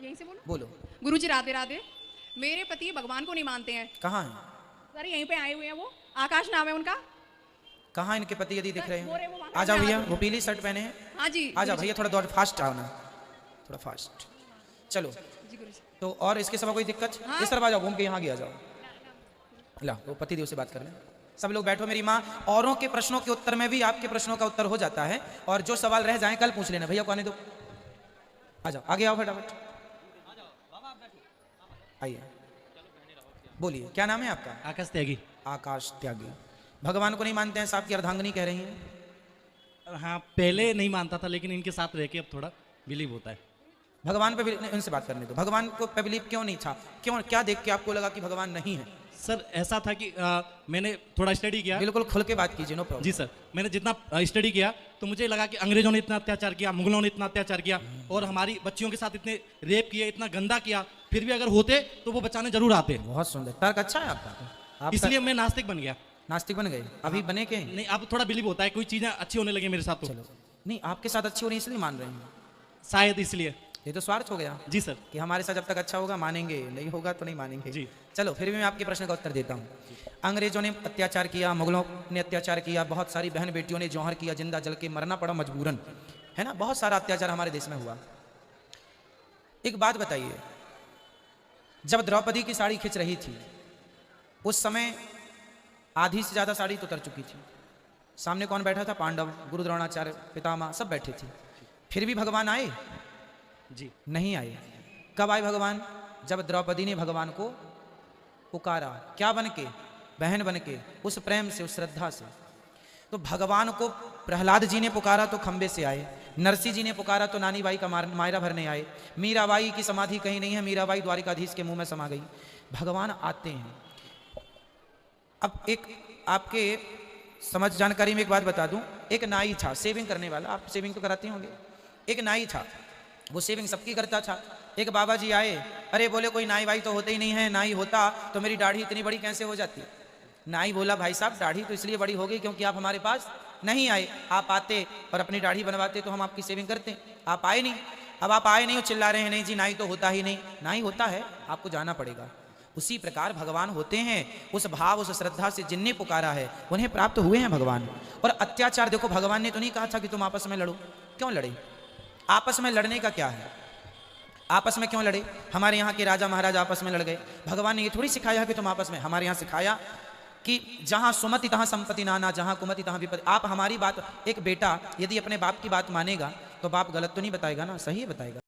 यहीं से बोलो। बोलो। गुरुजी राधे राधे। मेरे पति भगवान को नहीं मानते हैं। कहाँ है? सर यहीं पे आए हुए हैं वो, आकाश नाम है उनका। कहाँ इनके पति यदि दिख रहे वो हैं? आ जाओ भैया, वो पीली शर्ट पहने हैं। हाँ जी। आ जाओ भैया, थोड़ा दौड़ फास्ट आओ ना, थोड़ा फास्ट चलो। जी गुरुजी। तो और इसके सिवा कोई दिक्कत? हाँ? इस तरफ आ जाओ, घूम के यहाँ आ जाओ। ला वो पति देव से बात कर लें। सब लोग बैठो मेरी माँ। औरों के प्रश्नों के उत्तर में भी आपके प्रश्नों का उत्तर हो जाता है, और जो सवाल रह जाए कल पूछ लेना। भैया को आने दो, आ जाओ, आगे आओ फटाफट, आइए। बोलिए, क्या नाम है आपका? आकाश त्यागी। आकाश त्यागी। भगवान को नहीं मानते हैं, साहब की अर्धांगिनी कह रही हैं। हाँ, पहले नहीं मानता था, लेकिन इनके साथ रह के अब थोड़ा बिलीव होता है। भगवान पे उनसे बात करने दो। भगवान को पे बिलीव क्यों नहीं था? क्यों, क्या देख के आपको लगा कि भगवान नहीं है? सर ऐसा था कि मैंने थोड़ा स्टडी किया। बिल्कुल खुल के बात कीजिए, नो प्रॉब्लम। जी सर, मैंने जितना स्टडी किया तो मुझे लगा कि अंग्रेजों ने इतना अत्याचार किया, मुगलों ने इतना अत्याचार किया, और हमारी बच्चियों के साथ इतने रेप किए, इतना गंदा किया, फिर भी अगर होते तो वो बचाने जरूर आते। बहुत सुंदर तर्क, अच्छा है आपका। इसलिए मैं नास्तिक बन गया। नास्तिक बन गए? अभी बने के नहीं, अब थोड़ा बिलीव होता है, कोई चीजें अच्छी होने लगी मेरे साथ तो। चलो, नहीं आपके साथ अच्छी हो रही इसलिए मान रहे हैं, शायद इसलिए। ये तो स्वार्थ हो गया। जी सर। कि हमारे साथ जब तक अच्छा होगा मानेंगे, नहीं होगा तो नहीं मानेंगे। जी। चलो फिर भी मैं आपके प्रश्न का उत्तर देता हूँ। अंग्रेजों ने अत्याचार किया, मुगलों ने अत्याचार किया, बहुत सारी बहन बेटियों ने जौहर किया, जिंदा जल के मरना पड़ा मजबूरन, है ना। बहुत सारा अत्याचार हमारे देश में हुआ। एक बात बताइए, जब द्रौपदी की साड़ी खिंच रही थी उस समय आधी से ज्यादा साड़ी तो उतर चुकी थी। सामने कौन बैठा था? पांडव, गुरु द्रोणाचार्य, पितामह सब बैठे थे। फिर भी भगवान आए? जी नहीं आए। कब आए भगवान? जब द्रौपदी ने भगवान को पुकारा। क्या बन के? बहन बन के, उस प्रेम से, उस श्रद्धा से। तो भगवान को प्रहलाद जी ने पुकारा तो खंबे से आए, नरसिंह जी ने पुकारा तो नानी बाई का मायरा भरने आए, मीराबाई की समाधि कहीं नहीं है, मीराबाई द्वारिकाधीश के मुंह में समा गई। भगवान आते हैं। अब एक आपके समझ जानकारी में एक बात बता दूं। एक नाई था सेविंग करने वाला, आप सेविंग तो कराते होंगे। एक नाई था, वो सेविंग सबकी करता था। एक बाबा जी आए, अरे बोले कोई नाई वाई तो होते ही नहीं है, नाई होता तो मेरी दाढ़ी इतनी बड़ी कैसे हो जाती। नाई बोला भाई साहब दाढ़ी तो इसलिए बड़ी हो गई क्योंकि आप हमारे पास नहीं आए। आप आते और अपनी दाढ़ी बनवाते तो हम आपकी सेविंग करते। आप आए नहीं। अब आप आए नहीं और चिल्ला रहे हैं नहीं जी नाई तो होता ही नहीं। नाई होता है, आपको जाना पड़ेगा। उसी प्रकार भगवान होते हैं। उस भाव, उस श्रद्धा से जिनने पुकारा है उन्हें प्राप्त हुए हैं भगवान। और अत्याचार देखो, भगवान ने तो नहीं कहा था कि तुम आपस में लड़ो। क्यों लड़े? आपस में लड़ने का क्या है? आपस में क्यों लड़े? हमारे यहाँ के राजा महाराजा आपस में लड़ गए। भगवान ने ये थोड़ी सिखाया कि तुम आपस में। हमारे यहाँ सिखाया कि जहाँ सुमति तहाँ संपत्ति नाना, जहाँ कुमति तहाँ विपत्ति। आप हमारी बात, एक बेटा यदि अपने बाप की बात मानेगा तो बाप गलत तो नहीं बताएगा ना, सही बताएगा।